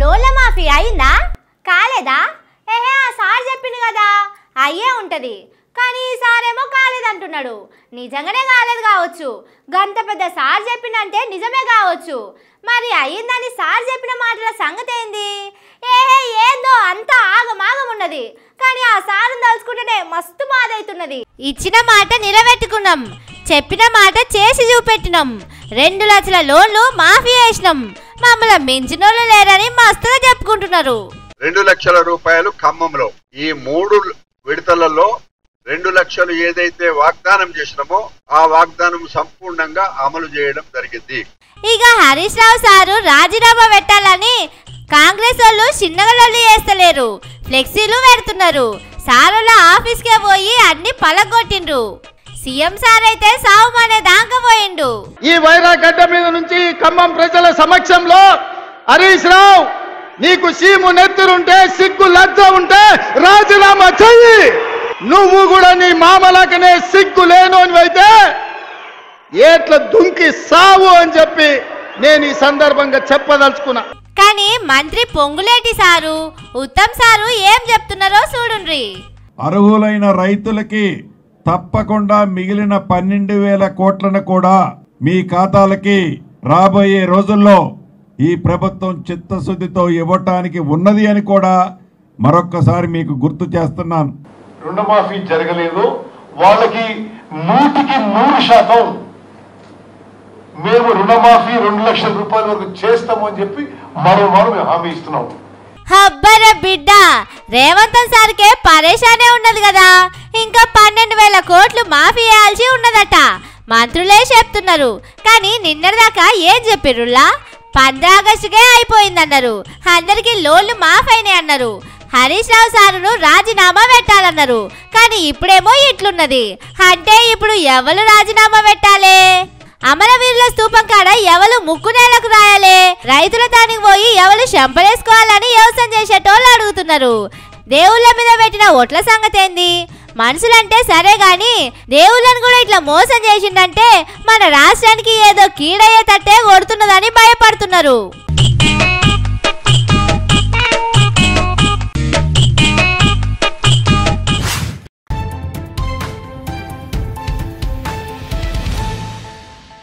లోన్ల మాఫీ అయిందా కాలేదా? ఏహే ఆ సార్ చెప్పింది కదా అయ్యే ఉంటుంది, కానీ ఈ సారేమో కాలేదంటున్నాడు. నిజంగానే కాలేదు కావచ్చు, గంత పెద్ద సార్ చెప్పినంటే నిజమే కావచ్చు. మరి అయ్యిందని సార్ చెప్పిన మాటల సంగతి ఏంది? ఏహే ఏందో అంతా ఆగమాగం ఉన్నది, కానీ ఆ సారుని తలుచుకుంటేనే మస్తు బాధ అవుతున్నది. ఇచ్చిన మాట నిలబెట్టుకున్నాం, చెప్పిన మాట చేసి చూపెట్టినాం, 2 లక్షల లోన్లు మాఫీ చేసినాం, మమ్మల్ని మించినోళ్ళు లేరని మస్తుగా చెప్పుకుంటున్నారు. 2 లక్షల రూపాయలు ఖమ్మంలో ఈ 3 విడతలలో 2 లక్షలు ఏదైతే వాగ్దానం చేసినామో ఆ వాగ్దానం సంపూర్ణంగా అమలు చేయడం జరిగింది. ఇక హరీష్ రావు సారు రాజీనామా పెట్టాలని కాంగ్రెస్ వాళ్ళు చిన్నగలొల్లి చేస్తలేరు, ఫ్లెక్సీలు పెడుతున్నారు. సారుల ఆఫీస్కే పోయి అన్ని పలగొట్టిండ్రు. సీఎం సార్ అయితే సావుమనే దాకా పోయిండు. ఈ వైరాగడ్డ మీద నుంచి ఖమ్మం ప్రజల సమక్షంలో హరీష్ రావు నీకు సీము నెత్తురుంటే సిగ్గు లజ్జ ఉంటే రాజీనామా చెయ్యి. నువ్వు కూడా నీ మామలకనే సిగ్గు లేనోనివైతే ఏట్ల దుంకి సావు అని చెప్పి నేను ఈ సందర్భంగా చెప్పదలుచుకున్నా. కానీ మంత్రి పొంగులేటి సారు ఉత్తమ్ సారు ఏం చెప్తున్నారో చూడుండ్రి. అర్హులైన రైతులకి తప్పకుండా మిగిలిన 12,000 కోట్లను కూడా మీ ఖాతాలకి రాబోయే రోజుల్లో ఈ ప్రభుత్వం చిత్తశుద్ధితో ఇవ్వటానికి ఉన్నది అని కూడా మరొక్కసారి మీకు గుర్తు చేస్తున్నాను. రుణమాఫీ జరగలేదు, వాళ్ళకి 100% మేము రుణమాఫీ 2 లక్షల రూపాయల వరకు చేస్తామని చెప్పి మరోమారు మేము హామీ ఇస్తున్నాం. హబ్బర బిడ్డ, రేవంత్ సార్కే పరేషానే ఉన్నది కదా, ఇంకా 12,000 కోట్లు మాఫీ చేయాల్సి ఉన్నదట. మంత్రులే చెప్తున్నారు, కానీ నిన్నటిదాకా ఏం చెప్పిర్రులా? 15 ఆగస్టుకే అయిపోయిందన్నారు, అందరికి లోన్లు మాఫ్ అయినాయి అన్నారు, హరీష్ రావు సారును రాజీనామా పెట్టాలన్నారు. కానీ ఇప్పుడేమో ఇట్లున్నది అంటే ఇప్పుడు ఎవరు రాజీనామా పెట్టాలే? అమరవీరుల స్తూపం కాడ ఎవరు ముక్కు నేలకు రాయాలే? రైతుల దానికి పోయి ఎవరు శంపలేసుకోవాలని వ్యవసాయం చేసేటోళ్ళు అడుగుతున్నారు. దేవుళ్ళ మీద పెట్టిన ఓట్ల సంగతి ఏంది? మనుషులంటే సరే గాని దేవుళ్ళని కూడా ఇట్లా మోసం చేసిందంటే మన రాష్ట్రానికి ఏదో కీడయ్యేటట్టే కొడుతున్నదని భయపడుతున్నారు.